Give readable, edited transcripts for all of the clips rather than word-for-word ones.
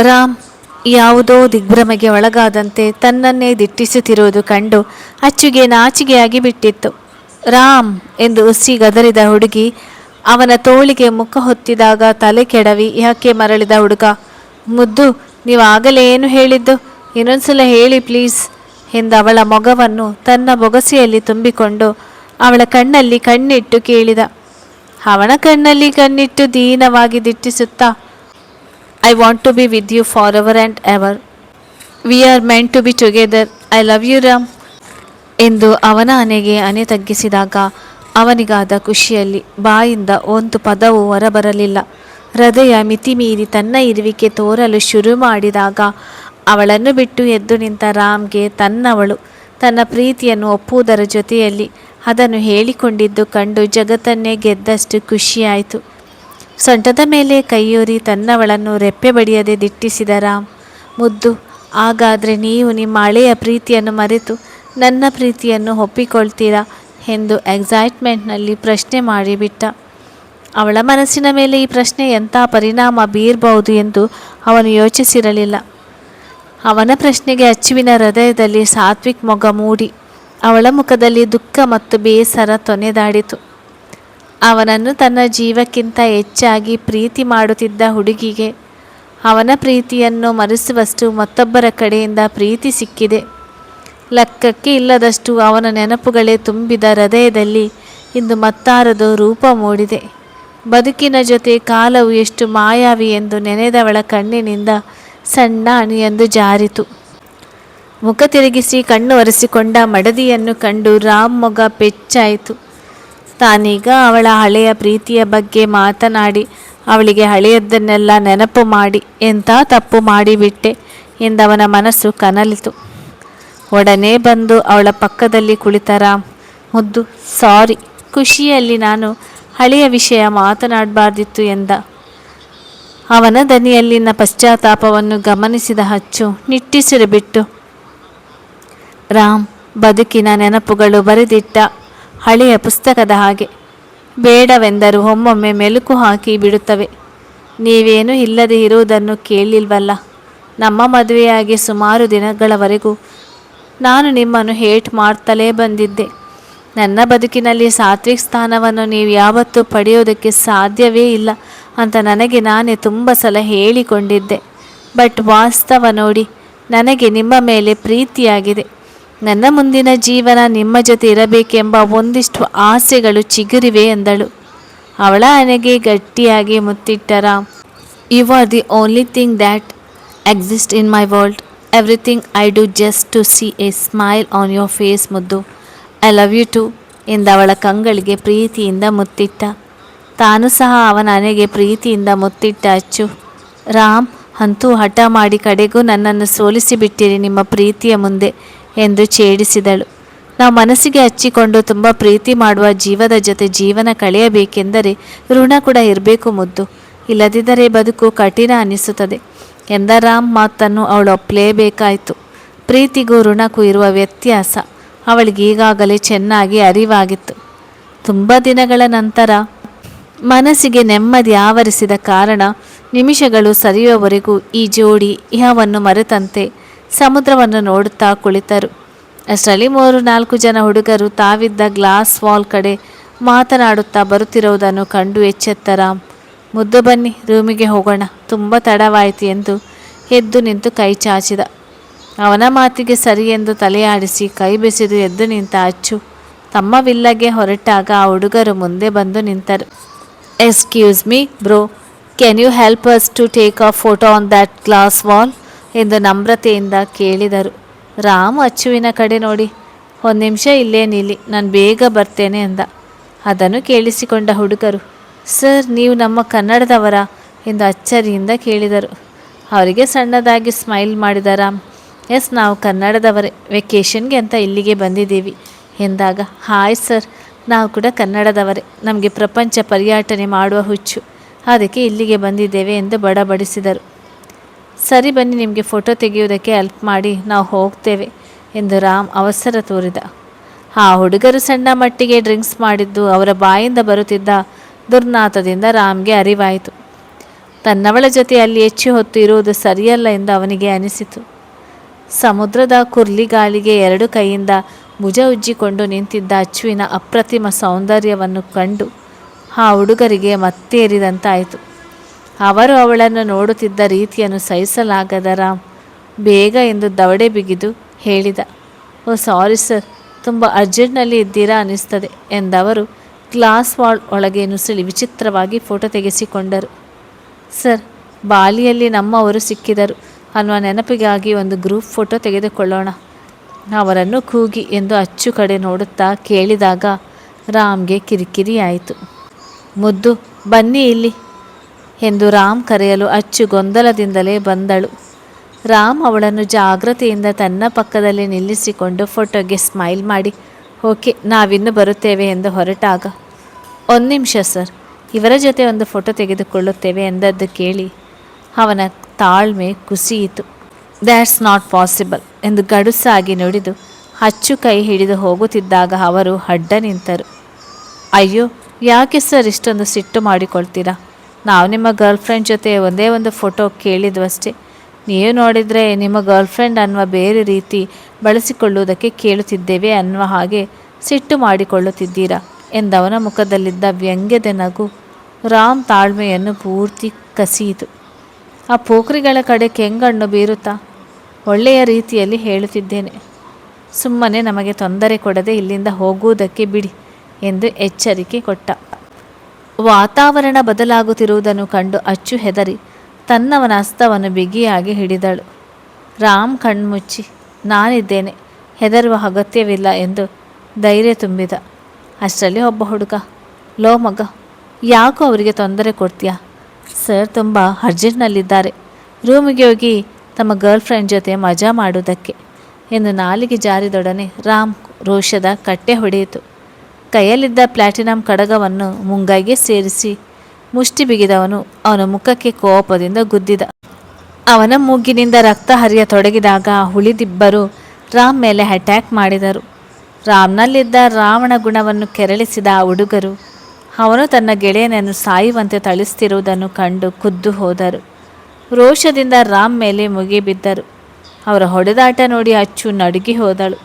ರಾಮ್ ಯಾವುದೋ ದಿಗ್ಭ್ರಮೆಗೆ ಒಳಗಾದಂತೆ ತನ್ನನ್ನೇ ದಿಟ್ಟಿಸುತ್ತಿರುವುದು ಕಂಡು ಅಚ್ಚುಗೆ ನಾಚಿಕೆಯಾಗಿ ಬಿಟ್ಟಿತ್ತು. ರಾಮ್ ಎಂದು ಉಸಿ ಗದರಿದ ಹುಡುಗಿ ಅವನ ತೋಳಿಗೆ ಮುಖ ಹೊತ್ತಿದಾಗ ತಲೆ ಕೆಡವಿ ಯಾಕೆ ಮರಳಿದ ಹುಡುಗ. ಮುದ್ದು, ನೀವು ಆಗಲೇ ಏನು ಹೇಳಿದ್ದು? ಇನ್ನೊಂದ್ಸಲ ಹೇಳಿ ಪ್ಲೀಸ್ ಎಂದ ಅವಳ ಮೊಗವನ್ನು ತನ್ನ ಬೊಗಸೆಯಲ್ಲಿ ತುಂಬಿಕೊಂಡು ಅವಳ ಕಣ್ಣಲ್ಲಿ ಕಣ್ಣಿಟ್ಟು ಕೇಳಿದ. ಅವನ ಕಣ್ಣಲ್ಲಿ ಕಣ್ಣಿಟ್ಟು ದೀನವಾಗಿ ದಿಟ್ಟಿಸುತ್ತಾ, I want to be with you for ever and ever. We are meant to be together. I love you Ram ಎಂದು ಅವನ ಆನೆಗೆ ಆನೆ ತಗ್ಗಿಸಿದಾಗ ಅವನಿಗಾದ ಖುಷಿಯಲ್ಲಿ ಬಾಯಿಂದ ಒಂದು ಪದವೂ ಹೊರಬರಲಿಲ್ಲ. ಹೃದಯ ಮಿತಿಮೀರಿ ತನ್ನ ಇರುವಿಕೆ ತೋರಲು ಶುರು ಮಾಡಿದಾಗ ಅವಳನ್ನು ಬಿಟ್ಟು ಎದ್ದು ನಿಂತ ರಾಮ್ಗೆ ತನ್ನವಳು ತನ್ನ ಪ್ರೀತಿಯನ್ನು ಒಪ್ಪುವುದರ ಜೊತೆಯಲ್ಲಿ ಅದನ್ನು ಹೇಳಿಕೊಂಡಿದ್ದು ಕಂಡು ಜಗತ್ತನ್ನೇ ಗೆದ್ದಷ್ಟು ಖುಷಿಯಾಯಿತು. ಸೊಂಟದ ಮೇಲೆ ಕೈಯೂರಿ ತನ್ನವಳನ್ನು ರೆಪ್ಪೆ ಬಡಿಯದೆ ದಿಟ್ಟಿಸಿದ ರಾಮ್. ಮುದ್ದು, ಹಾಗಾದರೆ ನೀವು ನಿಮ್ಮ ಹಳೆಯ ಪ್ರೀತಿಯನ್ನು ಮರೆತು ನನ್ನ ಪ್ರೀತಿಯನ್ನು ಒಪ್ಪಿಕೊಳ್ತೀರಾ ಎಂದು ಎಕ್ಸೈಟ್ಮೆಂಟ್ನಲ್ಲಿ ಪ್ರಶ್ನೆ ಮಾಡಿಬಿಟ್ಟ. ಅವಳ ಮನಸ್ಸಿನ ಮೇಲೆ ಈ ಪ್ರಶ್ನೆ ಎಂಥ ಪರಿಣಾಮ ಬೀರಬಹುದು ಎಂದು ಅವನು ಯೋಚಿಸಿರಲಿಲ್ಲ. ಅವನ ಪ್ರಶ್ನೆಗೆ ಅಚ್ಚುವಿನ ಹೃದಯದಲ್ಲಿ ಸಾತ್ವಿಕ್ ಮೊಗ ಮೂಡಿ ಅವಳ ಮುಖದಲ್ಲಿ ದುಃಖ ಮತ್ತು ಬೇಸರ ತೊನೆದಾಡಿತು. ಅವನನ್ನು ತನ್ನ ಜೀವಕ್ಕಿಂತ ಹೆಚ್ಚಾಗಿ ಪ್ರೀತಿ ಮಾಡುತ್ತಿದ್ದ ಹುಡುಗಿಗೆ ಅವನ ಪ್ರೀತಿಯನ್ನು ಮರೆಸುವಷ್ಟು ಮತ್ತೊಬ್ಬರ ಕಡೆಯಿಂದ ಪ್ರೀತಿ ಸಿಕ್ಕಿದೆ. ಲೆಕ್ಕಕ್ಕೆ ಇಲ್ಲದಷ್ಟು ಅವನ ನೆನಪುಗಳೇ ತುಂಬಿದ ಹೃದಯದಲ್ಲಿ ಇಂದು ಮತ್ತಾರದು ರೂಪ ಮೂಡಿದೆ. ಬದುಕಿನ ಜೊತೆ ಕಾಲವು ಎಷ್ಟು ಮಾಯಾವಿ ಎಂದು ನೆನೆದವಳ ಕಣ್ಣಿನಿಂದ ಸಣ್ಣ ಹನಿಯೊಂದು ಜಾರಿತು. ಮುಖ ತಿರುಗಿಸಿ ಕಣ್ಣು ಒರೆಸಿಕೊಂಡ ಮಡದಿಯನ್ನು ಕಂಡು ರಾಮ್ ಮೊಗ ಪೆಚ್ಚಾಯಿತು. ತಾನೀಗ ಅವಳ ಹಳೆಯ ಪ್ರೀತಿಯ ಬಗ್ಗೆ ಮಾತನಾಡಿ ಅವಳಿಗೆ ಹಳೆಯದನ್ನೆಲ್ಲ ನೆನಪು ಮಾಡಿ ಎಂಥ ತಪ್ಪು ಮಾಡಿಬಿಟ್ಟೆ ಎಂದವನ ಮನಸ್ಸು ಕನಲಿತು. ಒಡನೆ ಬಂದು ಅವಳ ಪಕ್ಕದಲ್ಲಿ ಕುಳಿತ ರಾಮ್. ಮುದ್ದು, ಸಾರಿ, ಖುಷಿಯಲ್ಲಿ ನಾನು ಹಳೆಯ ವಿಷಯ ಮಾತನಾಡಬಾರ್ದಿತ್ತು ಎಂದ. ಅವನ ದನಿಯಲ್ಲಿನ ಪಶ್ಚಾತ್ತಾಪವನ್ನು ಗಮನಿಸಿದ ಅಚ್ಚು ನಿಟ್ಟುಸಿರು ಬಿಟ್ಟು, ರಾಮ್, ಬದುಕಿನ ನೆನಪುಗಳು ಬರೆದಿಟ್ಟ ಹಳೆಯ ಪುಸ್ತಕದ ಹಾಗೆ, ಬೇಡವೆಂದರೂ ಒಮ್ಮೊಮ್ಮೆ ಮೆಲುಕು ಹಾಕಿ ಬಿಡುತ್ತವೆ. ನೀವೇನೂ ಇಲ್ಲದೆ ಇರುವುದನ್ನು ಕೇಳಿಲ್ವಲ್ಲ. ನಮ್ಮ ಮದುವೆಯಾಗಿ ಸುಮಾರು ದಿನಗಳವರೆಗೂ ನಾನು ನಿಮ್ಮನ್ನು ಹೇಟ್ ಮಾಡ್ತಲೇ ಬಂದಿದ್ದೆ. ನನ್ನ ಬದುಕಿನಲ್ಲಿ ಸಾತ್ವಿಕ್ ಸ್ಥಾನವನ್ನು ನೀವು ಯಾವತ್ತೂ ಪಡೆಯೋದಕ್ಕೆ ಸಾಧ್ಯವೇ ಇಲ್ಲ ಅಂತ ನನಗೆ ನಾನೇ ತುಂಬ ಸಲ ಹೇಳಿಕೊಂಡಿದ್ದೆ. ಬಟ್ ವಾಸ್ತವ ನೋಡಿ, ನನಗೆ ನಿಮ್ಮ ಮೇಲೆ ಪ್ರೀತಿಯಾಗಿದೆ. ನನ್ನ ಮುಂದಿನ ಜೀವನ ನಿಮ್ಮ ಜೊತೆ ಇರಬೇಕೆಂಬ ಒಂದಿಷ್ಟು ಆಸೆಗಳು ಚಿಗುರಿವೆ ಎಂದಳು. ಅವಳ ಹಣೆಗೆ ಗಟ್ಟಿಯಾಗಿ ಮುತ್ತಿಟ್ಟ Ram. You are the only thing that exist in my world. Everything I do just to see a smile on your face ಮುದ್ದು. ಐ ಲವ್ ಯು ಟು ಎಂದವಳ ಕಂಗಳಿಗೆ ಪ್ರೀತಿಯಿಂದ ಮುತ್ತಿಟ್ಟ. ತಾನು ಸಹ ಅವನ ಹಣೆಗೆ ಪ್ರೀತಿಯಿಂದ ಮುತ್ತಿಟ್ಟ ಅಚ್ಚು. ರಾಮ್, ಅಂತೂ ಹಠ ಮಾಡಿ ಕಡೆಗೂ ನನ್ನನ್ನು ಸೋಲಿಸಿಬಿಟ್ಟಿರಿ ನಿಮ್ಮ ಪ್ರೀತಿಯ ಮುಂದೆ ಎಂದು ಛೇಡಿಸಿದಳು. ನಾವು ಮನಸ್ಸಿಗೆ ಹಚ್ಚಿಕೊಂಡು ತುಂಬ ಪ್ರೀತಿ ಮಾಡುವ ಜೀವದ ಜೊತೆ ಜೀವನ ಕಳೆಯಬೇಕೆಂದರೆ ಋಣ ಕೂಡ ಇರಬೇಕು ಮುದ್ದು, ಇಲ್ಲದಿದ್ದರೆ ಬದುಕು ಕಠಿಣ ಅನ್ನಿಸುತ್ತದೆ ಎಂದ ರಾಮ್ ಮಾತನ್ನು ಅವಳು ಒಪ್ಪಲೇಬೇಕಾಯಿತು. ಪ್ರೀತಿಗೂ ಋಣಕ್ಕೂ ಇರುವ ವ್ಯತ್ಯಾಸ ಅವಳಿಗೆ ಈಗಾಗಲೇ ಚೆನ್ನಾಗಿ ಅರಿವಾಗಿತ್ತು. ತುಂಬ ದಿನಗಳ ನಂತರ ಮನಸ್ಸಿಗೆ ನೆಮ್ಮದಿ ಆವರಿಸಿದ ಕಾರಣ ನಿಮಿಷಗಳು ಸರಿಯುವವರೆಗೂ ಈ ಜೋಡಿ ಇಹವನ್ನು ಮರೆತಂತೆ ಸಮುದ್ರವನ್ನು ನೋಡುತ್ತಾ ಕುಳಿತರು. ಅಷ್ಟರಲ್ಲಿ 3-4 ಜನ ಹುಡುಗರು ತಾವಿದ್ದ ಗ್ಲಾಸ್ ವಾಲ್ ಕಡೆ ಮಾತನಾಡುತ್ತಾ ಬರುತ್ತಿರುವುದನ್ನು ಕಂಡು ಎಚ್ಚೆತ್ತ ರಾಮ್. ಮುದ್ದು, ಬನ್ನಿ, ರೂಮಿಗೆ ಹೋಗೋಣ, ತುಂಬ ತಡವಾಯಿತು ಎಂದು ಎದ್ದು ನಿಂತು ಕೈ ಚಾಚಿದ. ಅವನ ಮಾತಿಗೆ ಸರಿ ಎಂದು ತಲೆಯಾಡಿಸಿ ಕೈ ಬೆಸೆದು ಎದ್ದು ನಿಂತ ಅಚ್ಚು ತಮ್ಮ ವಿಲ್ಲಗೆ ಹೊರಟಾಗ ಆ ಹುಡುಗರು ಮುಂದೆ ಬಂದು ನಿಂತರು. Excuse me bro, can you help us to take a photo on that glass wall ಎಂದು ನಮ್ರತೆಯಿಂದ ಕೇಳಿದರು. ರಾಮ್ ಅಚ್ಚುವಿನ ಕಡೆ ನೋಡಿ, 1 ನಿಮಿಷ ಇಲ್ಲೇ ನಿಲ್ಲಿ, ನಾನು ಬೇಗ ಬರ್ತೇನೆ ಎಂದ. ಅದನ್ನು ಕೇಳಿಸಿಕೊಂಡ ಹುಡುಗರು, ಸರ್, ನೀವು ನಮ್ಮ ಕನ್ನಡದವರಾ ಎಂದು ಅಚ್ಚರಿಯಿಂದ ಕೇಳಿದರು. ಅವರಿಗೆ ಸಣ್ಣದಾಗಿ ಸ್ಮೈಲ್ ಮಾಡಿದ ರಾಮ್, ಎಸ್, ನಾವು ಕನ್ನಡದವರೇ, ವೆಕೇಷನ್ಗೆ ಅಂತ ಇಲ್ಲಿಗೆ ಬಂದಿದ್ದೀವಿ ಎಂದಾಗ, ಹಾಯ್ ಸರ್, ನಾವು ಕೂಡ ಕನ್ನಡದವರೇ, ನಮಗೆ ಪ್ರಪಂಚ ಪರ್ಯಟನೆ ಮಾಡುವ ಹುಚ್ಚು, ಅದಕ್ಕೆ ಇಲ್ಲಿಗೆ ಬಂದಿದ್ದೇವೆ ಎಂದು ಬಡಬಡಿಸಿದರು. ಸರಿ, ಬನ್ನಿ, ನಿಮಗೆ ಫೋಟೋ ತೆಗೆಯುವುದಕ್ಕೆ ಹೆಲ್ಪ್ ಮಾಡಿ, ನಾವು ಹೋಗ್ತೇವೆ ಎಂದು ರಾಮ್ ಅವಸರ ತೋರಿದ. ಆ ಹುಡುಗರು ಸಣ್ಣ ಮಟ್ಟಿಗೆ ಡ್ರಿಂಕ್ಸ್ ಮಾಡಿದ್ದು ಅವರ ಬಾಯಿಂದ ಬರುತ್ತಿದ್ದ ದುರ್ನಾತದಿಂದ ರಾಮ್ಗೆ ಅರಿವಾಯಿತು. ತನ್ನವಳ ಜೊತೆ ಅಲ್ಲಿ ಹೆಚ್ಚು ಹೊತ್ತು ಇರುವುದು ಸರಿಯಲ್ಲ ಎಂದು ಅವನಿಗೆ ಅನಿಸಿತು. ಸಮುದ್ರದ ಕುರ್ಲಿಗಾಳಿಗೆ ಎರಡು ಕೈಯಿಂದ ಭುಜ ಉಜ್ಜಿಕೊಂಡು ನಿಂತಿದ್ದ ಅಚ್ಚುವಿನ ಅಪ್ರತಿಮ ಸೌಂದರ್ಯವನ್ನು ಕಂಡು ಆ ಹುಡುಗರಿಗೆ ಮತ್ತೇರಿದಂತಾಯಿತು. ಅವರು ಅವಳನ್ನು ನೋಡುತ್ತಿದ್ದ ರೀತಿಯನ್ನು ಸಹಿಸಲಾಗದ ರಾಮ್ ಬೇಗ ಎಂದು ದವಡೆ ಬಿಗಿದು ಹೇಳಿದ, ಓ ಸಾರಿ ಸರ್, ತುಂಬ ಅರ್ಜೆಂಟ್ನಲ್ಲಿ ಇದ್ದೀರಾ ಅನ್ನಿಸ್ತದೆ ಎಂದವರು ಗ್ಲಾಸ್ ವಾಲ್ ಒಳಗೆ ನುಸುಳಿ ವಿಚಿತ್ರವಾಗಿ ಫೋಟೋ ತೆಗೆಸಿಕೊಂಡರು. ಸರ್, ಬಾಲಿಯಲ್ಲಿ ನಮ್ಮವರು ಸಿಕ್ಕಿದರು ಅನ್ನುವ ನೆನಪಿಗಾಗಿ ಒಂದು ಗ್ರೂಪ್ ಫೋಟೋ ತೆಗೆದುಕೊಳ್ಳೋಣ ಅವರನ್ನು ಕೂಗಿ ಎಂದು ಅಚ್ಚು ಕಡೆ ನೋಡುತ್ತಾ ಕೇಳಿದಾಗ ರಾಮ್ಗೆ ಕಿರಿಕಿರಿಯಾಯಿತು. ಮುದ್ದು, ಬನ್ನಿ ಇಲ್ಲಿ ಎಂದು ರಾಮ್ ಕರೆಯಲು ಅಚ್ಚು ಗೊಂದಲದಿಂದಲೇ ಬಂದಳು. ರಾಮ್ ಅವಳನ್ನು ಜಾಗ್ರತೆಯಿಂದ ತನ್ನ ಪಕ್ಕದಲ್ಲಿ ನಿಲ್ಲಿಸಿಕೊಂಡು ಫೋಟೋಗೆ ಸ್ಮೈಲ್ ಮಾಡಿ ಓಕೆ, ನಾವಿನ್ನು ಬರುತ್ತೇವೆ ಎಂದು ಹೊರಟಾಗ, ಒಂದು ನಿಮಿಷ ಸರ್, ಇವರ ಜೊತೆ ಒಂದು ಫೋಟೋ ತೆಗೆದುಕೊಳ್ಳುತ್ತೇವೆ ಎಂದದ್ದು ಕೇಳಿ ಅವನ ತಾಳ್ಮೆ ಕುಸಿಯಿತು. ದ್ಯಾಟ್ಸ್ ನಾಟ್ ಪಾಸಿಬಲ್ ಎಂದು ಗಡುಸಾಗಿ ನುಡಿದು ಅಚ್ಚು ಕೈ ಹಿಡಿದು ಹೋಗುತ್ತಿದ್ದಾಗ ಅವರು ಅಡ್ಡ ನಿಂತರು. ಅಯ್ಯೋ, ಯಾಕೆ ಸರ್ ಇಷ್ಟೊಂದು ಸಿಟ್ಟು ಮಾಡಿಕೊಳ್ತೀರಾ? ನಾವು ನಿಮ್ಮ ಗರ್ಲ್ ಫ್ರೆಂಡ್ ಜೊತೆ ಒಂದೇ ಒಂದು ಫೋಟೋ ಕೇಳಿದ್ವಷ್ಟೇ. ನೀವು ನೋಡಿದರೆ ನಿಮ್ಮ ಗರ್ಲ್ ಫ್ರೆಂಡ್ ಅನ್ನುವ ಬೇರೆ ರೀತಿ ಬಳಸಿಕೊಳ್ಳುವುದಕ್ಕೆ ಕೇಳುತ್ತಿದ್ದೇವೆ ಅನ್ನುವ ಹಾಗೆ ಸಿಟ್ಟು ಮಾಡಿಕೊಳ್ಳುತ್ತಿದ್ದೀರಾ ಎಂದವನ ಮುಖದಲ್ಲಿದ್ದ ವ್ಯಂಗ್ಯದ ನಗು ರಾಮ್ ತಾಳ್ಮೆಯನ್ನು ಪೂರ್ತಿ ಕಸಿಯಿತು. ಆ ಪೋಖ್ರಿಗಳ ಕಡೆ ಕೆಂಗಣ್ಣು ಬೀರುತ್ತಾ ಒಳ್ಳೆಯ ರೀತಿಯಲ್ಲಿ ಹೇಳುತ್ತಿದ್ದೇನೆ, ಸುಮ್ಮನೆ ನಮಗೆ ತೊಂದರೆ ಕೊಡದೆ ಇಲ್ಲಿಂದ ಹೋಗುವುದಕ್ಕೆ ಬಿಡಿ ಎಂದು ಎಚ್ಚರಿಕೆ ಕೊಟ್ಟ. ವಾತಾವರಣ ಬದಲಾಗುತ್ತಿರುವುದನ್ನು ಕಂಡು ಅಚ್ಚು ಹೆದರಿ ತನ್ನವನ ಹಸ್ತವನ್ನು ಬಿಗಿಯಾಗಿ ಹಿಡಿದಳು. ರಾಮ್ ಕಣ್ಮುಚ್ಚಿ ನಾನಿದ್ದೇನೆ, ಹೆದರುವ ಅಗತ್ಯವಿಲ್ಲ ಎಂದು ಧೈರ್ಯ ತುಂಬಿದ. ಅಷ್ಟರಲ್ಲಿ ಒಬ್ಬ ಹುಡುಗ, ಲೋ ಮಗ, ಯಾಕೋ ಅವರಿಗೆ ತೊಂದರೆ ಕೊಡ್ತೀಯಾ? ಸರ್ ತುಂಬ ಅರ್ಜೆಂಟ್ನಲ್ಲಿದ್ದಾರೆ, ರೂಮಿಗೆ ಹೋಗಿ ತಮ್ಮ ಗರ್ಲ್ ಫ್ರೆಂಡ್ ಜೊತೆ ಮಜಾ ಮಾಡುವುದಕ್ಕೆ ಎಂದು ನಾಲಿಗೆ ಜಾರಿದೊಡನೆ ರಾಮ್ ರೋಷದ ಕಟ್ಟೆ ಹೊಡೆಯಿತು. ಕೈಯಲ್ಲಿದ್ದ ಪ್ಲಾಟಿನಂ ಕಡಗವನ್ನು ಮುಂಗೈಗೆ ಸೇರಿಸಿ ಮುಷ್ಟಿ ಬಿಗಿದವನು ಅವನ ಮುಖಕ್ಕೆ ಕೋಪದಿಂದ ಗುದ್ದಿದ. ಅವನ ಮೂಗಿನಿಂದ ರಕ್ತ ಹರಿಯತೊಡಗಿದಾಗ ಉಳಿದಿಬ್ಬರು ರಾಮ್ ಮೇಲೆ ಅಟ್ಯಾಕ್ ಮಾಡಿದರು. ರಾಮ್ನಲ್ಲಿದ್ದ ರಾವಣ ಗುಣವನ್ನು ಕೆರಳಿಸಿದ ಆ ಹುಡುಗರು ಅವನು ತನ್ನ ಗೆಳೆಯನನ್ನು ಸಾಯುವಂತೆ ಥಳಿಸುತ್ತಿರುವುದನ್ನು ಕಂಡು ಖುದ್ದು ಹೋದರು. ರೋಷದಿಂದ ರಾಮ್ ಮೇಲೆ ಮುಗಿಬಿದ್ದರು. ಅವರ ಹೊಡೆದಾಟ ನೋಡಿ ಅಚ್ಚು ನಡುಗಿ ಹೋದಳು.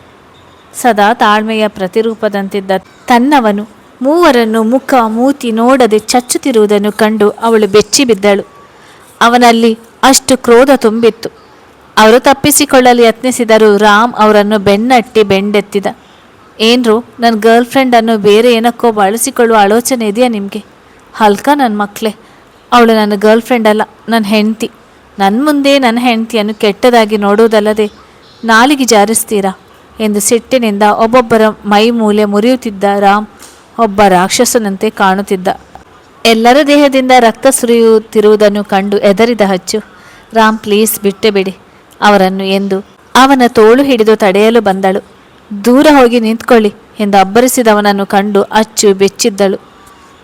ಸದಾ ತಾಳ್ಮೆಯ ಪ್ರತಿರೂಪದಂತಿದ್ದ ತನ್ನವನು ಮೂವರನ್ನು ಮುಖ ಮೂತಿ ನೋಡದೆ ಚಚ್ಚುತ್ತಿರುವುದನ್ನು ಕಂಡು ಅವಳು ಬೆಚ್ಚಿ ಬಿದ್ದಳು. ಅವನಲ್ಲಿ ಅಷ್ಟು ಕ್ರೋಧ ತುಂಬಿತ್ತು. ಅವರು ತಪ್ಪಿಸಿಕೊಳ್ಳಲು ಯತ್ನಿಸಿದರೂ ರಾಮ್ ಅವರನ್ನು ಬೆನ್ನಟ್ಟಿ ಬೆಂಡೆತ್ತಿದ. ಏನ್ರು, ನನ್ನ ಗರ್ಲ್ ಫ್ರೆಂಡನ್ನು ಬೇರೆ ಏನಕ್ಕೋ ಬಳಸಿಕೊಳ್ಳುವ ಆಲೋಚನೆ ಇದೆಯಾ ನಿಮಗೆ? ಹಲ್ಕ ನನ್ನ ಮಕ್ಕಳೇ, ಅವಳು ನನ್ನ ಗರ್ಲ್ ಫ್ರೆಂಡ್ ಅಲ್ಲ, ನನ್ನ ಹೆಂಡತಿ. ನನ್ನ ಮುಂದೆ ನನ್ನ ಹೆಂಡತಿಯನ್ನು ಕೆಟ್ಟದಾಗಿ ನೋಡುವುದಲ್ಲದೆ ನಾಲಿಗೆ ಜಾರಿಸ್ತೀರಾ ಎಂದು ಸಿಟ್ಟಿನಿಂದ ಒಬ್ಬೊಬ್ಬರ ಮೈ ಮೂಲೆ ಮುರಿಯುತ್ತಿದ್ದ ರಾಮ್ ಒಬ್ಬ ರಾಕ್ಷಸನಂತೆ ಕಾಣುತ್ತಿದ್ದ. ಎಲ್ಲರ ದೇಹದಿಂದ ರಕ್ತ ಸುರಿಯುತ್ತಿರುವುದನ್ನು ಕಂಡು ಎದರಿದ ಅಚ್ಚು, ರಾಮ್ ಪ್ಲೀಸ್ ಬಿಟ್ಟೆ ಬಿಡಿ ಅವರನ್ನು ಎಂದು ಅವನ ತೋಳು ಹಿಡಿದು ತಡೆಯಲು ಬಂದಳು. ದೂರ ಹೋಗಿ ನಿಂತ್ಕೊಳ್ಳಿ ಎಂದು ಅಬ್ಬರಿಸಿದವನನ್ನು ಕಂಡು ಅಚ್ಚು ಬೆಚ್ಚಿದ್ದಳು.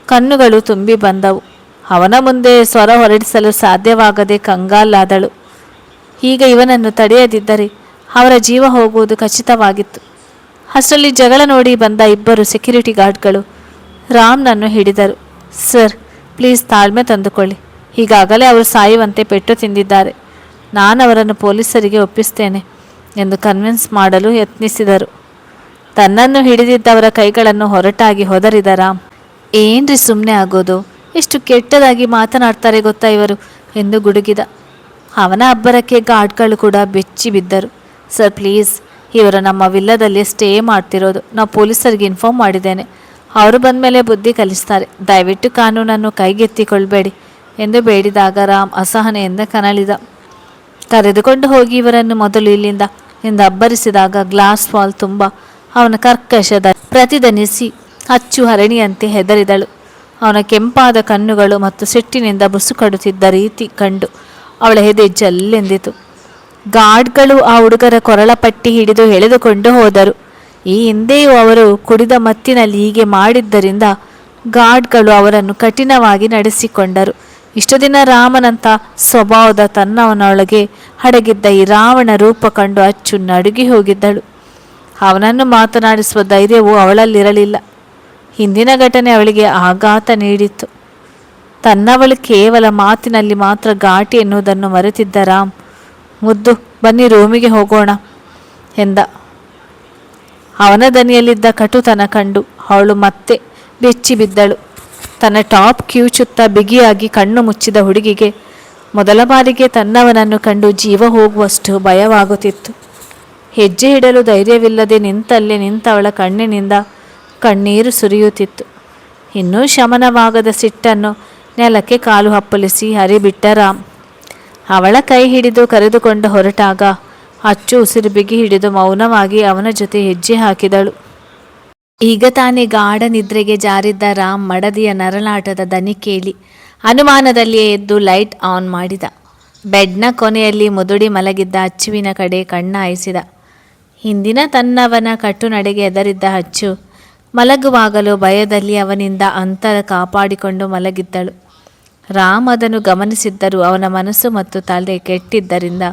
ಕಣ್ಣುಗಳು ತುಂಬಿ ಬಂದವು. ಅವನ ಮುಂದೆ ಸ್ವರ ಹೊರಡಿಸಲು ಸಾಧ್ಯವಾಗದೆ ಕಂಗಾಲಾದಳು. ಈಗ ಇವನನ್ನು ತಡೆಯದಿದ್ದರೆ ಅವರ ಜೀವ ಹೋಗುವುದು ಖಚಿತವಾಗಿತ್ತು. ಅಷ್ಟರಲ್ಲಿ ಜಗಳ ನೋಡಿ ಬಂದ ಇಬ್ಬರು ಸೆಕ್ಯೂರಿಟಿ ಗಾರ್ಡ್ಗಳು ರಾಮ್ನನ್ನು ಹಿಡಿದರು. ಸರ್, ಪ್ಲೀಸ್ ತಾಳ್ಮೆ ತಂದುಕೊಳ್ಳಿ, ಈಗಾಗಲೇ ಅವರು ಸಾಯುವಂತೆ ಪೆಟ್ಟು ತಿಂದಿದ್ದಾರೆ, ನಾನು ಅವರನ್ನು ಪೊಲೀಸರಿಗೆ ಒಪ್ಪಿಸ್ತೇನೆ ಎಂದು ಕನ್ವಿನ್ಸ್ ಮಾಡಲು ಯತ್ನಿಸಿದರು. ತನ್ನನ್ನು ಹಿಡಿದಿದ್ದವರ ಕೈಗಳನ್ನು ಹೊರಟಾಗಿ ಹೊದರಿದ ರಾಮ್, ಏನ್ರಿ ಸುಮ್ಮನೆ ಆಗೋದು, ಎಷ್ಟು ಕೆಟ್ಟದಾಗಿ ಮಾತನಾಡ್ತಾರೆ ಗೊತ್ತಾ ಇವರು ಎಂದು ಗುಡುಗಿದ. ಅವನ ಅಬ್ಬರಕ್ಕೆ ಗಾರ್ಡ್ಗಳು ಕೂಡ ಬೆಚ್ಚಿ ಬಿದ್ದರು. ಸರ್ ಪ್ಲೀಸ್, ಇವರು ನಮ್ಮ ವಿಲ್ಲದಲ್ಲಿ ಸ್ಟೇ ಮಾಡ್ತಿರೋದು, ನಾವು ಪೊಲೀಸರಿಗೆ ಇನ್ಫಾರ್ಮ್ ಮಾಡಿದ್ದೇನೆ, ಅವರು ಬಂದ ಮೇಲೆ ಬುದ್ಧಿ ಕಲಿಸ್ತಾರೆ, ದಯವಿಟ್ಟು ಕಾನೂನನ್ನು ಕೈಗೆತ್ತಿಕೊಳ್ಬೇಡಿ ಎಂದು ಬೇಡಿದಾಗ ರಾಮ್ ಅಸಹನೆಯಿಂದ ಕನಳಿದ. ಕರೆದುಕೊಂಡು ಹೋಗಿ ಇವರನ್ನು ಮೊದಲು ಇಲ್ಲಿಂದ ಎಂದು ಅಬ್ಬರಿಸಿದಾಗ ಗ್ಲಾಸ್ ವಾಲ್ ತುಂಬ ಅವನ ಕರ್ಕಶದ ಪ್ರತಿಧ್ವನಿಸಿ ಅಚ್ಚು ಹರಣಿಯಂತೆ ಹೆದರಿದಳು. ಅವನ ಕೆಂಪಾದ ಕಣ್ಣುಗಳು ಮತ್ತು ಸಿಟ್ಟಿನಿಂದ ಬುಸುಕಡುತ್ತಿದ್ದ ರೀತಿ ಕಂಡು ಅವಳ ಎದೆ ಜಲ್ಲೆಂದಿತು. ಗಾರ್ಡ್ಗಳು ಆ ಹುಡುಗರ ಕೊರಳ ಪಟ್ಟಿ ಹಿಡಿದು ಎಳೆದುಕೊಂಡು ಹೋದರು. ಈ ಹಿಂದೆಯೂ ಅವರು ಕುಡಿದ ಮತ್ತಿನಲ್ಲಿ ಹೀಗೆ ಮಾಡಿದ್ದರಿಂದ ಗಾರ್ಡ್ಗಳು ಅವರನ್ನು ಕಠಿಣವಾಗಿ ನಡೆಸಿಕೊಂಡರು. ಇಷ್ಟು ದಿನ ರಾಮನಂಥ ಸ್ವಭಾವದ ತನ್ನವನೊಳಗೆ ಅಡಗಿದ್ದ ಈ ರಾವಣ ರೂಪ ಕಂಡು ಅಚ್ಚು ನಡುಗಿ ಹೋಗಿದ್ದಳು. ಅವನನ್ನು ಮಾತನಾಡಿಸುವ ಧೈರ್ಯವೂ ಅವಳಲ್ಲಿರಲಿಲ್ಲ. ಹಿಂದಿನ ಘಟನೆ ಅವಳಿಗೆ ಆಘಾತ ನೀಡಿತ್ತು. ತನ್ನವಳು ಕೇವಲ ಮಾತಿನಲ್ಲಿ ಮಾತ್ರ ಘಾಟಿ ಎನ್ನುವುದನ್ನು ಮರೆತಿದ್ದ ರಾಮ್, ಮುದ್ದು ಬನ್ನಿ ರೂಮಿಗೆ ಹೋಗೋಣ ಎಂದ. ಅವನ ದನಿಯಲ್ಲಿದ್ದ ಕಟುತನ ಕಂಡು ಅವಳು ಮತ್ತೆ ಬೆಚ್ಚಿ ಬಿದ್ದಳು. ತನ್ನ ಟಾಪ್ ಕಿವುಚುತ್ತಾ ಬಿಗಿಯಾಗಿ ಕಣ್ಣು ಮುಚ್ಚಿದ ಹುಡುಗಿಗೆ ಮೊದಲ ಬಾರಿಗೆ ತನ್ನವನನ್ನು ಕಂಡು ಜೀವ ಹೋಗುವಷ್ಟು ಭಯವಾಗುತ್ತಿತ್ತು. ಹೆಜ್ಜೆ ಇಡಲು ಧೈರ್ಯವಿಲ್ಲದೆ ನಿಂತಲ್ಲೇ ನಿಂತವಳ ಕಣ್ಣಿನಿಂದ ಕಣ್ಣೀರು ಸುರಿಯುತ್ತಿತ್ತು. ಇನ್ನೂ ಶಮನವಾಗದ ಸಿಟ್ಟನ್ನು ನೆಲಕ್ಕೆ ಕಾಲು ಹಪ್ಪಳಿಸಿ ಹರಿಬಿಟ್ಟ ರಾಮ್. ಅವಳ ಕೈ ಹಿಡಿದು ಕರೆದುಕೊಂಡು ಹೊರಟಾಗ ಅಚ್ಚು ಉಸಿರು ಬಿಗಿ ಹಿಡಿದು ಮೌನವಾಗಿ ಅವನ ಜೊತೆ ಹೆಜ್ಜೆ ಹಾಕಿದಳು. ಈಗ ತಾನೇ ಗಾಢ ನಿದ್ರೆಗೆ ಜಾರಿದ್ದ ರಾಮ್ ಮಡದಿಯ ನರಳಾಟದ ದನಿ ಕೇಳಿ ಅನುಮಾನದಲ್ಲಿಯೇ ಎದ್ದು ಲೈಟ್ ಆನ್ ಮಾಡಿದ. ಬೆಡ್ನ ಕೊನೆಯಲ್ಲಿ ಮುದುಡಿ ಮಲಗಿದ್ದ ಅಚ್ಚುವಿನ ಕಡೆ ಕಣ್ಣಾಯಿಸಿದ. ಹಿಂದಿನ ತನ್ನವನ ಕಟ್ಟು ನಡೆಗೆ ಎದರಿದ್ದ ಅಚ್ಚು ಮಲಗುವಾಗಲೂ ಭಯದಲ್ಲಿ ಅವನಿಂದ ಅಂತರ ಕಾಪಾಡಿಕೊಂಡು ಮಲಗಿದ್ದಳು. ರಾಮ್ ಅದನ್ನು ಗಮನಿಸಿದ್ದರೂ ಅವನ ಮನಸ್ಸು ಮತ್ತು ತಲೆ ಕೆಟ್ಟಿದ್ದರಿಂದ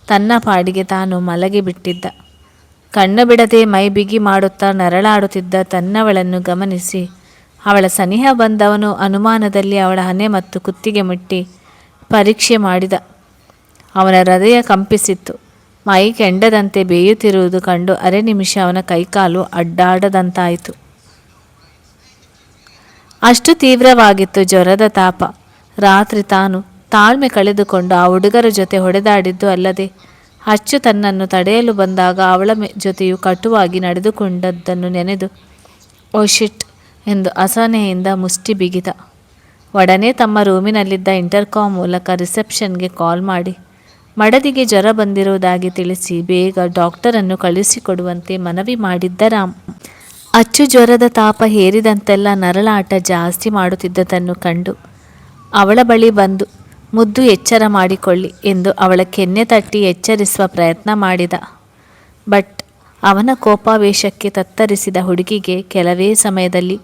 ತನ್ನ ಪಾಡಿಗೆ ತಾನು ಮಲಗಿಬಿಟ್ಟಿದ್ದ. ಕಣ್ಣು ಬಿಡದೆ ಮೈ ಬಿಗಿ ಮಾಡುತ್ತಾ ನರಳಾಡುತ್ತಿದ್ದ ತನ್ನವಳನ್ನು ಗಮನಿಸಿ ಅವಳ ಸನಿಹ ಬಂದವನು ಅನುಮಾನದಲ್ಲಿ ಅವಳ ಹಣೆ ಮತ್ತು ಕುತ್ತಿಗೆ ಮುಟ್ಟಿ ಪರೀಕ್ಷೆ ಮಾಡಿದ. ಅವನ ಹೃದಯ ಕಂಪಿಸಿತ್ತು. ಮೈ ಕೆಂಡದಂತೆ ಬೇಯುತ್ತಿರುವುದು ಕಂಡು ಅರೆ ನಿಮಿಷ ಅವನ ಕೈಕಾಲು ಅಡ್ಡಾಡದಂತಾಯಿತು. ಅಷ್ಟು ತೀವ್ರವಾಗಿತ್ತು ಜ್ವರದ ತಾಪ. ರಾತ್ರಿ ತಾನು ತಾಳ್ಮೆ ಕಳೆದುಕೊಂಡು ಆ ಹುಡುಗರ ಜೊತೆ ಹೊಡೆದಾಡಿದ್ದು ಅಲ್ಲದೆ ಅಚ್ಚು ತನ್ನನ್ನು ತಡೆಯಲು ಬಂದಾಗ ಅವಳ ಜೊತೆಯೂ ಕಟುವಾಗಿ ನಡೆದುಕೊಂಡದ್ದನ್ನು ನೆನೆದು ಓ ಶಿಟ್ ಎಂದು ಅಸಹನೆಯಿಂದ ಮುಷ್ಟಿ ಬಿಗಿದ. ಒಡನೆ ತಮ್ಮ ರೂಮಿನಲ್ಲಿದ್ದ ಇಂಟರ್ಕಾಮ್ ಮೂಲಕ ರಿಸೆಪ್ಷನ್ಗೆ ಕಾಲ್ ಮಾಡಿ ಮಡದಿಗೆ ಜ್ವರ ಬಂದಿರುವುದಾಗಿ ತಿಳಿಸಿ ಬೇಗ ಡಾಕ್ಟರನ್ನು ಕಳುಹಿಸಿಕೊಡುವಂತೆ ಮನವಿ ಮಾಡಿದ್ದ ರಾಮ್. ಅಚ್ಚು ಜ್ವರದ ತಾಪ ಹೇರಿದಂತೆಲ್ಲ ನರಳಾಟ ಜಾಸ್ತಿ ಮಾಡುತ್ತಿದ್ದದನ್ನು ಕಂಡು ಅವಳ ಬಳಿ ಬಂದು ಮುದ್ದು ಎಚ್ಚರ ಮಾಡಿಕೊಳ್ಳಿ ಎಂದು ಅವಳ ಕೆನ್ನೆ ತಟ್ಟಿ ಎಚ್ಚರಿಸುವ ಪ್ರಯತ್ನ ಮಾಡಿದ. ಬಟ್ ಅವನ ಕೋಪಾವೇಶಕ್ಕೆ ತತ್ತರಿಸಿದ ಹುಡುಗಿಗೆ ಕೆಲವೇ ಸಮಯದಲ್ಲಿ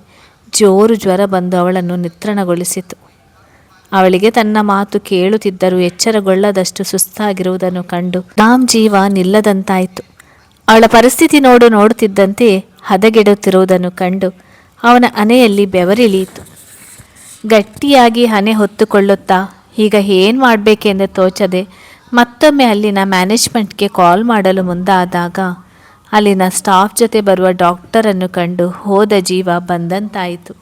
ಜೋರು ಜ್ವರ ಬಂದು ಅವಳನ್ನು ನಿತ್ರಣಗೊಳಿಸಿತು. ಅವಳಿಗೆ ತನ್ನ ಮಾತು ಕೇಳುತ್ತಿದ್ದರೂ ಎಚ್ಚರಗೊಳ್ಳದಷ್ಟು ಸುಸ್ತಾಗಿರುವುದನ್ನು ಕಂಡು ರಾಮ್ ಜೀವ ನಿಲ್ಲದಂತಾಯಿತು. ಅವಳ ಪರಿಸ್ಥಿತಿ ನೋಡುತ್ತಿದ್ದಂತೆ ಹದಗೆಡುತ್ತಿರುವುದನ್ನು ಕಂಡು ಅವನ ಹಣೆಯಲ್ಲಿ ಬೆವರಿಳಿಯಿತು. ಗಟ್ಟಿಯಾಗಿ ಹಣೆ ಹೊತ್ತುಕೊಳ್ಳುತ್ತಾ ಈಗ ಏನು ಮಾಡಬೇಕೆಂದು ತೋಚದೆ ಮತ್ತೊಮ್ಮೆ ಅಲ್ಲಿನ ಮ್ಯಾನೇಜ್ಮೆಂಟ್ಗೆ ಕಾಲ್ ಮಾಡಲು ಮುಂದಾದಾಗ ಅಲ್ಲಿನ ಸ್ಟಾಫ್ ಜೊತೆ ಬರುವ ಡಾಕ್ಟರನ್ನು ಕಂಡು ಹೋದ ಜೀವ ಬಂದಂತಾಯಿತು.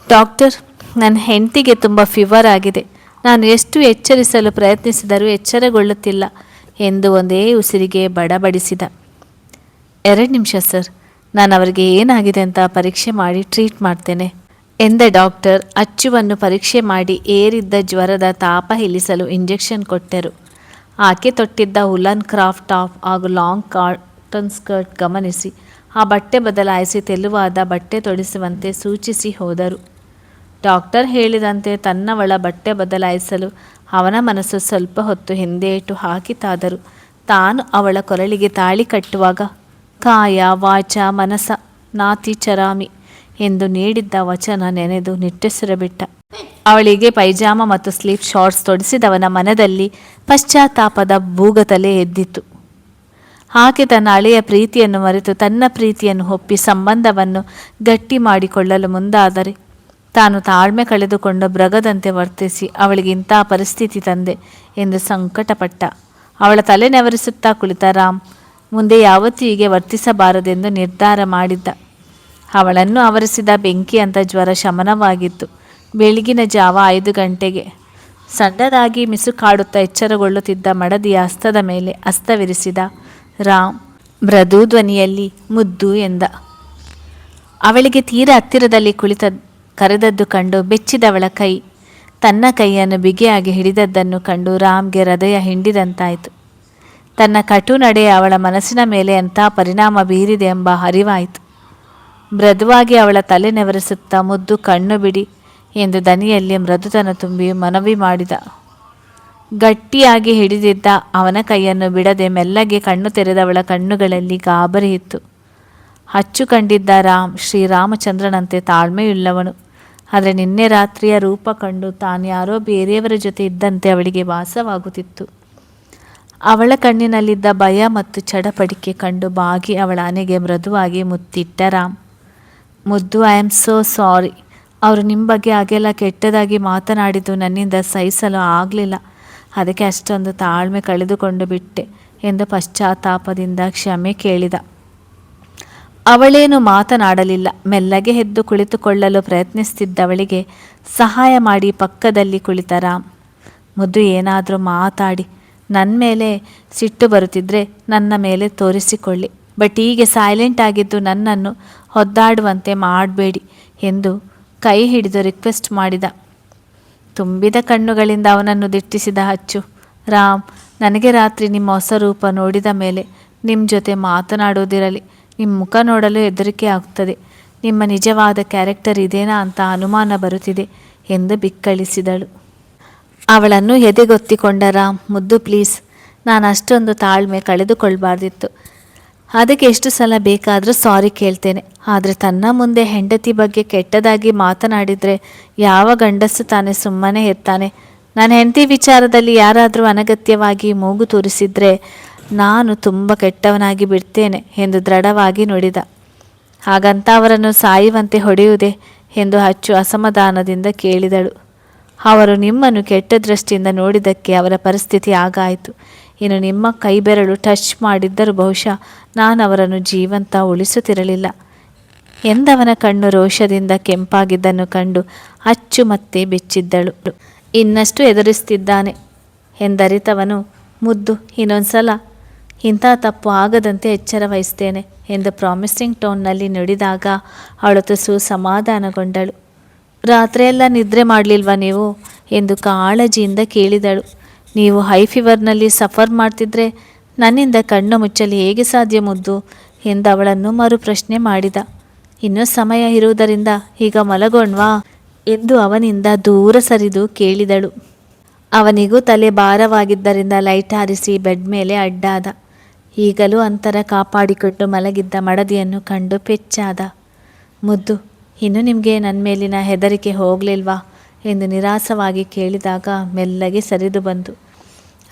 ಡಾಕ್ಟರ್, ನನ್ನ ಹೆಂಡತಿಗೆ ತುಂಬ ಫೀವರ್ ಆಗಿದೆ. ನಾನು ಎಷ್ಟು ಎಚ್ಚರಿಸಲು ಪ್ರಯತ್ನಿಸಿದರೂ ಎಚ್ಚರಗೊಳ್ಳುತ್ತಿಲ್ಲ ಎಂದು ಒಂದೇ ಉಸಿರಿಗೆ ಬಡಬಡಿಸಿದ. 2 ನಿಮಿಷ ಸರ್, ನಾನು ಅವರಿಗೆ ಏನಾಗಿದೆ ಅಂತ ಪರೀಕ್ಷೆ ಮಾಡಿ ಟ್ರೀಟ್ ಮಾಡ್ತೇನೆ ಎಂದ ಡಾಕ್ಟರ್. ಅಚ್ಚುವನ್ನು ಪರೀಕ್ಷೆ ಮಾಡಿ ಏರಿದ್ದ ಜ್ವರದ ತಾಪ ಇಳಿಸಲು ಇಂಜೆಕ್ಷನ್ ಕೊಟ್ಟರು. ಆಕೆ ತೊಟ್ಟಿದ್ದ ಹುಲನ್ ಕ್ರಾಫ್ಟ್ ಟಾಪ್ ಹಾಗೂ ಲಾಂಗ್ ಕಾಟನ್ ಸ್ಕರ್ಟ್ ಗಮನಿಸಿ ಆ ಬಟ್ಟೆ ಬದಲಾಯಿಸಿ ತೆಳುವಾದ ಬಟ್ಟೆ ತೊಡಿಸುವಂತೆ ಸೂಚಿಸಿ ಹೋದರು. ಡಾಕ್ಟರ್ ಹೇಳಿದಂತೆ ತನ್ನವಳ ಬಟ್ಟೆ ಬದಲಾಯಿಸಲು ಅವನ ಮನಸ್ಸು ಸ್ವಲ್ಪ ಹೊತ್ತು ಹಿಂದೇಟು ಹಾಕಿತಾದರೂ ತಾನು ಅವಳ ಕೊರಳಿಗೆ ತಾಳಿ ಕಟ್ಟುವಾಗ ಕಾಯ ವಾಚ ಮನಸ ನಾತಿ ಚರಾಮಿ ಎಂದು ನೀಡಿದ್ದ ವಚನ ನೆನೆದು ನಿಟ್ಟುಸಿರುಬಿಟ್ಟ. ಅವಳಿಗೆ ಪೈಜಾಮ ಮತ್ತು ಸ್ಲೀಪ್ ಶಾರ್ಟ್ಸ್ ತೊಡಿಸಿದವನ ಮನದಲ್ಲಿ ಪಶ್ಚಾತ್ತಾಪದ ಭೂಗತಲೆ ಎದ್ದಿತು. ಆಕೆ ತನ್ನ ಹಳೆಯ ಪ್ರೀತಿಯನ್ನು ಮರೆತು ತನ್ನ ಪ್ರೀತಿಯನ್ನು ಒಪ್ಪಿ ಸಂಬಂಧವನ್ನು ಗಟ್ಟಿ ಮಾಡಿಕೊಳ್ಳಲು ಮುಂದಾದರೆ ತಾನು ತಾಳ್ಮೆ ಕಳೆದುಕೊಂಡು ಬ್ರಗದಂತೆ ವರ್ತಿಸಿ ಅವಳಿಗೆ ಇಂಥ ಪರಿಸ್ಥಿತಿ ತಂದೆ ಎಂದು ಸಂಕಟಪಟ್ಟ. ಅವಳ ತಲೆ ನೆವರಿಸುತ್ತಾ ಕುಳಿತ ರಾಮ್ ಮುಂದೆ ಯಾವತ್ತೂ ಹೀಗೆ ವರ್ತಿಸಬಾರದೆಂದು ನಿರ್ಧಾರ ಮಾಡಿದ್ದ. ಅವಳನ್ನು ಆವರಿಸಿದ ಬೆಂಕಿಯಂಥ ಜ್ವರ ಶಮನವಾಗಿತ್ತು. ಬೆಳಗಿನ ಜಾವ 5 ಗಂಟೆಗೆ ಸಣ್ಣದಾಗಿ ಮಿಸುಕಾಡುತ್ತಾ ಎಚ್ಚರಗೊಳ್ಳುತ್ತಿದ್ದ ಮಡದಿಯ ಹಸ್ತದ ಮೇಲೆ ಹಸ್ತವಿರಿಸಿದ ರಾಮ್ ಮೃದು ಧ್ವನಿಯಲ್ಲಿ ಮುದ್ದು ಎಂದ. ಅವಳಿಗೆ ತೀರ ಹತ್ತಿರದಲ್ಲಿ ಕರೆದದ್ದು ಕಂಡು ಬೆಚ್ಚಿದವಳ ಕೈ ತನ್ನ ಕೈಯನ್ನು ಬಿಗಿಯಾಗಿ ಹಿಡಿದದ್ದನ್ನು ಕಂಡು ರಾಮ್ಗೆ ಹೃದಯ ಹಿಂಡಿದಂತಾಯಿತು. ತನ್ನ ಕಟು ನಡೆ ಅವಳ ಮನಸ್ಸಿನ ಮೇಲೆ ಎಂಥ ಪರಿಣಾಮ ಬೀರಿದೆ ಎಂಬ ಅರಿವಾಯಿತು. ಮೃದುವಾಗಿ ಅವಳ ತಲೆ ನೆವರಿಸುತ್ತಾ ಮುದ್ದು ಕಣ್ಣು ಬಿಡಿ ಎಂದು ದನಿಯಲ್ಲಿ ಮೃದುತನ ತುಂಬಿ ಮನವಿ ಮಾಡಿದ. ಗಟ್ಟಿಯಾಗಿ ಹಿಡಿದಿದ್ದ ಅವನ ಕೈಯನ್ನು ಬಿಡದೆ ಮೆಲ್ಲಗೆ ಕಣ್ಣು ತೆರೆದವಳ ಕಣ್ಣುಗಳಲ್ಲಿ ಗಾಬರಿ ಇತ್ತು. ಅಚ್ಚು ಕಂಡಿದ್ದ ರಾಮ್ ಶ್ರೀರಾಮಚಂದ್ರನಂತೆ ತಾಳ್ಮೆಯುಳ್ಳವನು. ಆದರೆ ನಿನ್ನೆ ರಾತ್ರಿಯ ರೂಪ ಕಂಡು ತಾನು ಯಾರೋ ಬೇರೆಯವರ ಜೊತೆ ಇದ್ದಂತೆ ಅವಳಿಗೆ ಭಾಸವಾಗುತ್ತಿತ್ತು. ಅವಳ ಕಣ್ಣಿನಲ್ಲಿದ್ದ ಭಯ ಮತ್ತು ಚಡಪಡಿಕೆ ಕಂಡು ಬಾಗಿ ಅವಳ ಹಣೆಗೆ ಮೃದುವಾಗಿ ಮುತ್ತಿಟ್ಟ ರಾಮ್. ಮುದ್ದು, ಐ ಆಮ್ ಸೋ ಸಾರಿ. ಅವರು ನಿಮ್ಮ ಬಗ್ಗೆ ಹಾಗೆಲ್ಲ ಕೆಟ್ಟದಾಗಿ ಮಾತನಾಡಿದ್ದು ನನ್ನಿಂದ ಸಹಿಸಲು ಆಗಲಿಲ್ಲ. ಅದಕ್ಕೆ ಅಷ್ಟೊಂದು ತಾಳ್ಮೆ ಕಳೆದುಕೊಂಡು ಬಿಟ್ಟೆ ಎಂದು ಪಶ್ಚಾತ್ತಾಪದಿಂದ ಕ್ಷಮೆ ಕೇಳಿದ. ಅವಳೇನು ಮಾತನಾಡಲಿಲ್ಲ. ಮೆಲ್ಲಗೆ ಎದ್ದು ಕುಳಿತುಕೊಳ್ಳಲು ಪ್ರಯತ್ನಿಸುತ್ತಿದ್ದವಳಿಗೆ ಸಹಾಯ ಮಾಡಿ ಪಕ್ಕದಲ್ಲಿ ಕುಳಿತ ರಾಮ್. ಮುದ್ದು, ಏನಾದರೂ ಮಾತಾಡಿ. ನನ್ನ ಮೇಲೆ ಸಿಟ್ಟು ಬರುತ್ತಿದ್ದರೆ ನನ್ನ ಮೇಲೆ ತೋರಿಸಿಕೊಳ್ಳಿ, ಬಟ್ ಹೀಗೆ ಸೈಲೆಂಟ್ ಆಗಿದ್ದು ನನ್ನನ್ನು ಒದ್ದಾಡುವಂತೆ ಮಾಡಬೇಡಿ ಎಂದು ಕೈ ಹಿಡಿದು ರಿಕ್ವೆಸ್ಟ್ ಮಾಡಿದ. ತುಂಬಿದ ಕಣ್ಣುಗಳಿಂದ ಅವನನ್ನು ದಿಟ್ಟಿಸಿದ ಅಚ್ಚು. ರಾಮ್, ನನಗೆ ರಾತ್ರಿ ನಿಮ್ಮ ಹೊಸ ರೂಪ ನೋಡಿದ ಮೇಲೆ ನಿಮ್ಮ ಜೊತೆ ಮಾತನಾಡೋದಿರಲಿ, ನಿಮ್ಮ ಮುಖ ನೋಡಲು ಹೆದರಿಕೆ ಆಗ್ತದೆ. ನಿಮ್ಮ ನಿಜವಾದ ಕ್ಯಾರೆಕ್ಟರ್ ಇದೇನಾ ಅಂತ ಅನುಮಾನ ಬರುತ್ತಿದೆ ಎಂದು ಬಿಕ್ಕಳಿಸಿದಳು. ಅವಳನ್ನು ಎದೆಗೊತ್ತಿಕೊಂಡ ರಾಮ್, ಮುದ್ದು ಪ್ಲೀಸ್, ನಾನು ಅಷ್ಟೊಂದು ತಾಳ್ಮೆ ಕಳೆದುಕೊಳ್ಬಾರ್ದಿತ್ತು. ಅದಕ್ಕೆ ಎಷ್ಟು ಸಲ ಬೇಕಾದರೂ ಸಾರಿ ಕೇಳ್ತೇನೆ. ಆದರೆ ತನ್ನ ಮುಂದೆ ಹೆಂಡತಿ ಬಗ್ಗೆ ಕೆಟ್ಟದಾಗಿ ಮಾತನಾಡಿದರೆ ಯಾವ ಗಂಡಸು ತಾನೇ ಸುಮ್ಮನೆ ಇರ್ತಾನೆ? ನನ್ನ ಹೆಂಡತಿ ವಿಚಾರದಲ್ಲಿ ಯಾರಾದರೂ ಅನಗತ್ಯವಾಗಿ ಮೂಗು ತೂರಿಸಿದರೆ ನಾನು ತುಂಬ ಕೆಟ್ಟವನಾಗಿ ಬಿಡ್ತೇನೆ ಎಂದು ದೃಢವಾಗಿ ನುಡಿದ. ಹಾಗಂತ ಅವರನ್ನು ಸಾಯುವಂತೆ ಹೊಡೆಯುವುದೇ ಎಂದು ಅಚ್ಚು ಅಸಮಾಧಾನದಿಂದ ಕೇಳಿದಳು. ಅವರು ನಿಮ್ಮನ್ನು ಕೆಟ್ಟ ದೃಷ್ಟಿಯಿಂದ ನೋಡಿದ್ದಕ್ಕೆ ಅವರ ಪರಿಸ್ಥಿತಿ ಆಗಾಯಿತು. ಇನ್ನು ನಿಮ್ಮ ಕೈಬೆರಳು ಟಚ್ ಮಾಡಿದ್ದರೂ ಬಹುಶಃ ನಾನು ಅವರನ್ನು ಜೀವಂತ ಉಳಿಸುತ್ತಿರಲಿಲ್ಲ ಎಂದವನ ಕಣ್ಣು ರೋಷದಿಂದ ಕೆಂಪಾಗಿದ್ದನ್ನು ಕಂಡು ಅಚ್ಚು ಮತ್ತೆ ಬೆಚ್ಚಿದ್ದಳು. ಇನ್ನಷ್ಟು ಎದುರಿಸ್ತಿದ್ದಾನೆ ಎಂದರಿತವನು, ಮುದ್ದು, ಇನ್ನೊಂದ್ಸಲ ಇಂಥ ತಪ್ಪು ಆಗದಂತೆ ಎಚ್ಚರ ವಹಿಸ್ತೇನೆ ಎಂದು ಪ್ರಾಮಿಸಿಂಗ್ ಟೋನ್ನಲ್ಲಿ ನುಡಿದಾಗ ಅವಳು ತುಸು ಸಮಾಧಾನಗೊಂಡಳು. ರಾತ್ರಿಯೆಲ್ಲ ನಿದ್ರೆ ಮಾಡಲಿಲ್ವಾ ನೀವು ಎಂದು ಕಾಳಜಿಯಿಂದ ಕೇಳಿದಳು. ನೀವು ಹೈ ಫೀವರ್ನಲ್ಲಿ ಸಫರ್ ಮಾಡ್ತಿದ್ರೆ ನನ್ನಿಂದ ಕಣ್ಣು ಮುಚ್ಚಲು ಹೇಗೆ ಸಾಧ್ಯ ಮುದ್ದು ಎಂದು ಅವಳನ್ನು ಮರುಪ್ರಶ್ನೆ ಮಾಡಿದ. ಇನ್ನೂ ಸಮಯ ಇರುವುದರಿಂದ ಈಗ ಮಲಗೋಣ್ವಾ ಎಂದು ಅವನಿಂದ ದೂರ ಸರಿದು ಕೇಳಿದಳು. ಅವನಿಗೂ ತಲೆ ಭಾರವಾಗಿದ್ದರಿಂದ ಲೈಟ್ ಹಾರಿಸಿ ಬೆಡ್ ಮೇಲೆ ಅಡ್ಡಾದ. ಈಗಲೂ ಅಂತರ ಕಾಪಾಡಿಕೊಂಡು ಮಲಗಿದ್ದ ಮಡದಿಯನ್ನು ಕಂಡು ಪೆಚ್ಚಾದ. ಮುದ್ದು, ಇನ್ನು ನಿಮಗೆ ನನ್ನ ಮೇಲಿನ ಹೆದರಿಕೆ ಹೋಗಲಿಲ್ವಾ ಎಂದು ನಿರಾಸವಾಗಿ ಕೇಳಿದಾಗ ಮೆಲ್ಲಗೆ ಸರಿದು ಬಂದು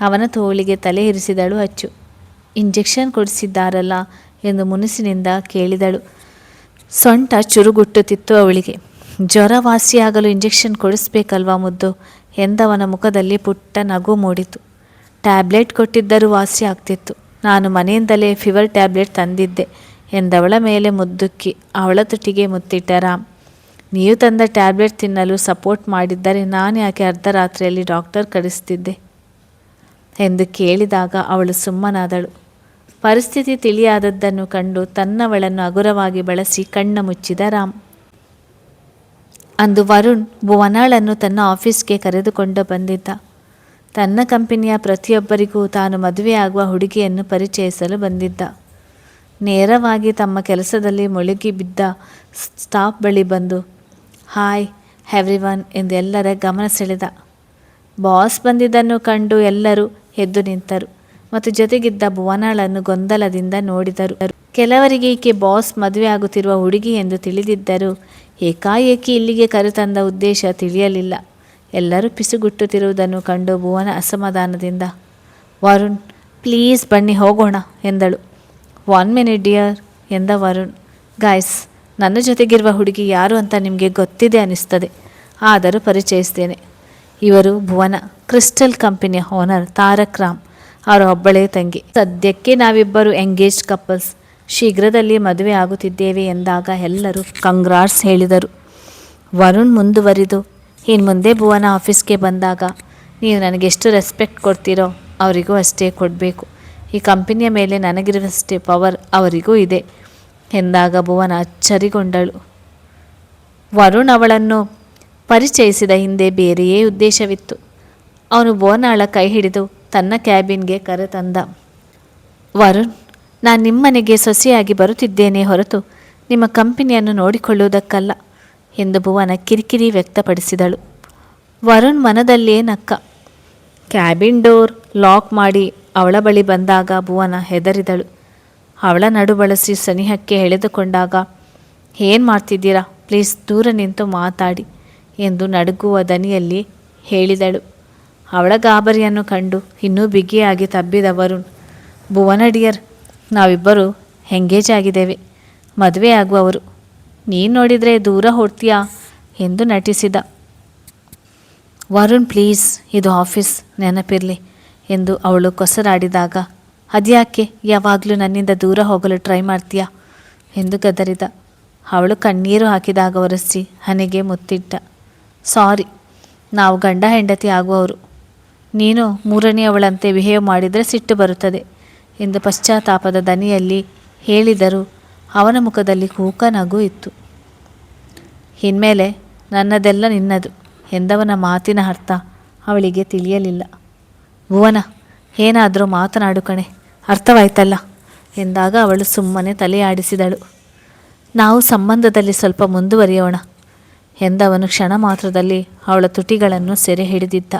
ಅವನ ತೋಳಿಗೆ ತಲೆ ಇರಿಸಿದಳು ಅಚ್ಚು. ಇಂಜೆಕ್ಷನ್ ಕೊಡಿಸಿದ್ದಾರಲ್ಲ ಎಂದು ಮುನಿಸಿನಿಂದ ಕೇಳಿದಳು. ಸೊಂಟ ಚುರುಗುಟ್ಟುತ್ತಿತ್ತು ಅವಳಿಗೆ. ಜ್ವರ ವಾಸಿಯಾಗಲು ಇಂಜೆಕ್ಷನ್ ಕೊಡಿಸ್ಬೇಕಲ್ವಾ ಮುದ್ದು ಎಂದವನ ಮುಖದಲ್ಲಿ ಪುಟ್ಟ ನಗು ಮೂಡಿತು. ಟ್ಯಾಬ್ಲೆಟ್ ಕೊಟ್ಟಿದ್ದರೂ ವಾಸಿ ಆಗ್ತಿತ್ತು. ನಾನು ಮನೆಯಿಂದಲೇ ಫೀವರ್ ಟ್ಯಾಬ್ಲೆಟ್ ತಂದಿದ್ದೆ ಎಂದವಳ ಮೇಲೆ ಮುದ್ದುಕ್ಕಿ ಅವಳ ತುಟಿಗೆ ಮುತ್ತಿಟ್ಟ ರಾಮ್. ನೀವು ತಂದ ಟ್ಯಾಬ್ಲೆಟ್ ತಿನ್ನಲು ಸಪೋರ್ಟ್ ಮಾಡಿದ್ದರೆ ನಾನು ಯಾಕೆ ಅರ್ಧರಾತ್ರಿಯಲ್ಲಿ ಡಾಕ್ಟರ್ ಕರೆಸ್ತಿದ್ದೆ ಎಂದು ಕೇಳಿದಾಗ ಅವಳು ಸುಮ್ಮನಾದಳು. ಪರಿಸ್ಥಿತಿ ತಿಳಿಯಾದದ್ದನ್ನು ಕಂಡು ತನ್ನವಳನ್ನು ಹಗುರವಾಗಿ ಬಳಸಿ ಕಣ್ಣ ಮುಚ್ಚಿದ ರಾಮ್. ಅಂದು ವರುಣ್ ಭುವನಾಳನ್ನು ತನ್ನ ಆಫೀಸ್ಗೆ ಕರೆದುಕೊಂಡು ಬಂದಿದ್ದ. ತನ್ನ ಕಂಪನಿಯ ಪ್ರತಿಯೊಬ್ಬರಿಗೂ ತಾನು ಮದುವೆಯಾಗುವ ಹುಡುಗಿಯನ್ನು ಪರಿಚಯಿಸಲು ಬಂದಿದ್ದ. ನೇರವಾಗಿ ತಮ್ಮ ಕೆಲಸದಲ್ಲಿ ಮುಳುಗಿ ಬಿದ್ದ ಸ್ಟಾಫ್ ಬಳಿ ಬಂದು ಹಾಯ್ ಎವ್ರಿವನ್ ಎಂದು ಎಲ್ಲರ ಗಮನ ಸೆಳೆದ. ಬಾಸ್ ಬಂದಿದ್ದನ್ನು ಕಂಡು ಎಲ್ಲರೂ ಎದ್ದು ನಿಂತರು ಮತ್ತು ಜೊತೆಗಿದ್ದ ಭುವನಾಳನ್ನು ಗೊಂದಲದಿಂದ ನೋಡಿದರು. ಕೆಲವರಿಗೆ ಈಕೆ ಬಾಸ್ ಮದುವೆ ಆಗುತ್ತಿರುವ ಹುಡುಗಿ ಎಂದು ತಿಳಿದಿದ್ದರೂ ಏಕಾಏಕಿ ಇಲ್ಲಿಗೆ ಕರೆತಂದ ಉದ್ದೇಶ ತಿಳಿಯಲಿಲ್ಲ. ಎಲ್ಲರೂ ಪಿಸುಗುಟ್ಟುತ್ತಿರುವುದನ್ನು ಕಂಡು ಭುವನ ಅಸಮಾಧಾನದಿಂದ ವರುಣ್ ಪ್ಲೀಸ್ ಬನ್ನಿ ಹೋಗೋಣ ಎಂದಳು. 1 ಮಿನಿಟ್ ಡಿಯರ್ ಎಂದ ವರುಣ್. ಗಾಯ್ಸ್, ನನ್ನ ಜೊತೆಗಿರುವ ಹುಡುಗಿ ಯಾರು ಅಂತ ನಿಮಗೆ ಗೊತ್ತಿದೆ ಅನ್ನಿಸ್ತದೆ, ಆದರೂ ಪರಿಚಯಿಸ್ತೇನೆ. ಇವರು ಭುವನ, ಕ್ರಿಸ್ಟಲ್ ಕಂಪನಿಯ ಓನರ್ ತಾರಕ್ ರಾಮ್, ಅವರ ಒಬ್ಬಳೇ ತಂಗಿ. ಸದ್ಯಕ್ಕೆ ನಾವಿಬ್ಬರು ಎಂಗೇಜ್ಡ್ ಕಪಲ್ಸ್, ಶೀಘ್ರದಲ್ಲಿ ಮದುವೆ ಆಗುತ್ತಿದ್ದೇವೆ ಎಂದಾಗ ಎಲ್ಲರೂ ಕಂಗ್ರಾಟ್ಸ್ ಹೇಳಿದರು. ವರುಣ್ ಮುಂದುವರಿದು, ಇನ್ನು ಮುಂದೆ ಭುವನ ಆಫೀಸ್ಗೆ ಬಂದಾಗ ನೀವು ನನಗೆಷ್ಟು ರೆಸ್ಪೆಕ್ಟ್ ಕೊಡ್ತೀರೋ ಅವರಿಗೂ ಅಷ್ಟೇ ಕೊಡಬೇಕು. ಈ ಕಂಪನಿಯ ಮೇಲೆ ನನಗಿರುವಷ್ಟೇ ಪವರ್ ಅವರಿಗೂ ಇದೆ ಎಂದಾಗ ಭುವನ ಅಚ್ಚರಿಗೊಂಡಳು. ವರುಣ್ ಅವಳನ್ನು ಪರಿಚಯಿಸಿದ ಹಿಂದೆ ಬೇರೆಯೇ ಉದ್ದೇಶವಿತ್ತು. ಅವನು ಭುವನಾಳ ಕೈ ಹಿಡಿದು ತನ್ನ ಕ್ಯಾಬಿನ್ಗೆ ಕರೆತಂದ. ವರುಣ್, ನಾನು ನಿಮ್ಮನೆಗೆ ಸೊಸೆಯಾಗಿ ಬರುತ್ತಿದ್ದೇನೆ ಹೊರತು ನಿಮ್ಮ ಕಂಪನಿಯನ್ನು ನೋಡಿಕೊಳ್ಳುವುದಕ್ಕಲ್ಲ ಎಂದು ಭುವನ ಕಿರಿಕಿರಿ ವ್ಯಕ್ತಪಡಿಸಿದಳು. ವರುಣ್ ಮನದಲ್ಲೇ ನಕ್ಕ. ಕ್ಯಾಬಿನ್ ಡೋರ್ ಲಾಕ್ ಮಾಡಿ ಅವಳ ಬಳಿ ಬಂದಾಗ ಭುವನ ಹೆದರಿದಳು. ಅವಳ ನಡು ಬಳಸಿ ಸನಿಹಕ್ಕೆ ಎಳೆದುಕೊಂಡಾಗ ಏನು ಮಾಡ್ತಿದ್ದೀರಾ, ಪ್ಲೀಸ್ ದೂರ ನಿಂತು ಮಾತಾಡಿ ಎಂದು ನಡುಗುವ ದನಿಯಲ್ಲಿ ಹೇಳಿದಳು. ಅವಳ ಗಾಬರಿಯನ್ನು ಕಂಡು ಇನ್ನೂ ಬಿಗಿಯಾಗಿ ತಬ್ಬಿದ ವರುಣ್, ಭುವನ ಡಿಯರ್, ನಾವಿಬ್ಬರು ಎಂಗೇಜ್ ಆಗಿದ್ದೇವೆ, ಮದುವೆ ಆಗುವವರು. ನೀನು ನೋಡಿದರೆ ದೂರ ಹೊಡ್ತೀಯಾ ಎಂದು ನಟಿಸಿದ. ವರುಣ್ ಪ್ಲೀಸ್, ಇದು ಆಫೀಸ್, ನೆನಪಿರಲಿ ಎಂದು ಅವಳು ಕೊಸರಾಡಿದಾಗ, ಅದ್ಯಾಕೆ ಯಾವಾಗಲೂ ನನ್ನಿಂದ ದೂರ ಹೋಗಲು ಟ್ರೈ ಮಾಡ್ತೀಯಾ ಎಂದು ಗದರಿದ. ಅವಳು ಕಣ್ಣೀರು ಹಾಕಿದಾಗ ಒರೆಸಿ ಹಣೆಗೆ ಮುತ್ತಿಟ್ಟ. ಸಾರಿ, ನಾವು ಗಂಡ ಹೆಂಡತಿ ಆಗುವವರು. ನೀನು ಮೂರನೆಯವಳಂತೆ ಬಿಹೇವ್ ಮಾಡಿದರೆ ಸಿಟ್ಟು ಬರುತ್ತದೆ ಎಂದು ಪಶ್ಚಾತ್ತಾಪದ ದನಿಯಲ್ಲಿ ಹೇಳಿದರೂ ಅವನ ಮುಖದಲ್ಲಿ ಕೂಕ ನಗು ಇತ್ತು. ಇನ್ಮೇಲೆ ನನ್ನದೆಲ್ಲ ನಿನ್ನದು ಎಂದವನ ಮಾತಿನ ಅರ್ಥ ಅವಳಿಗೆ ತಿಳಿಯಲಿಲ್ಲ. ಭುವನ, ಏನಾದರೂ ಮಾತನಾಡು ಕಣೆ, ಅರ್ಥವಾಯ್ತಲ್ಲ ಎಂದಾಗ ಅವಳು ಸುಮ್ಮನೆ ತಲೆಯಾಡಿಸಿದಳು. ನಾವು ಸಂಬಂಧದಲ್ಲಿ ಸ್ವಲ್ಪ ಮುಂದುವರಿಯೋಣ ಎಂದವನು ಕ್ಷಣ ಮಾತ್ರದಲ್ಲಿ ಅವಳ ತುಟಿಗಳನ್ನು ಸೆರೆ ಹಿಡಿದಿದ್ದ.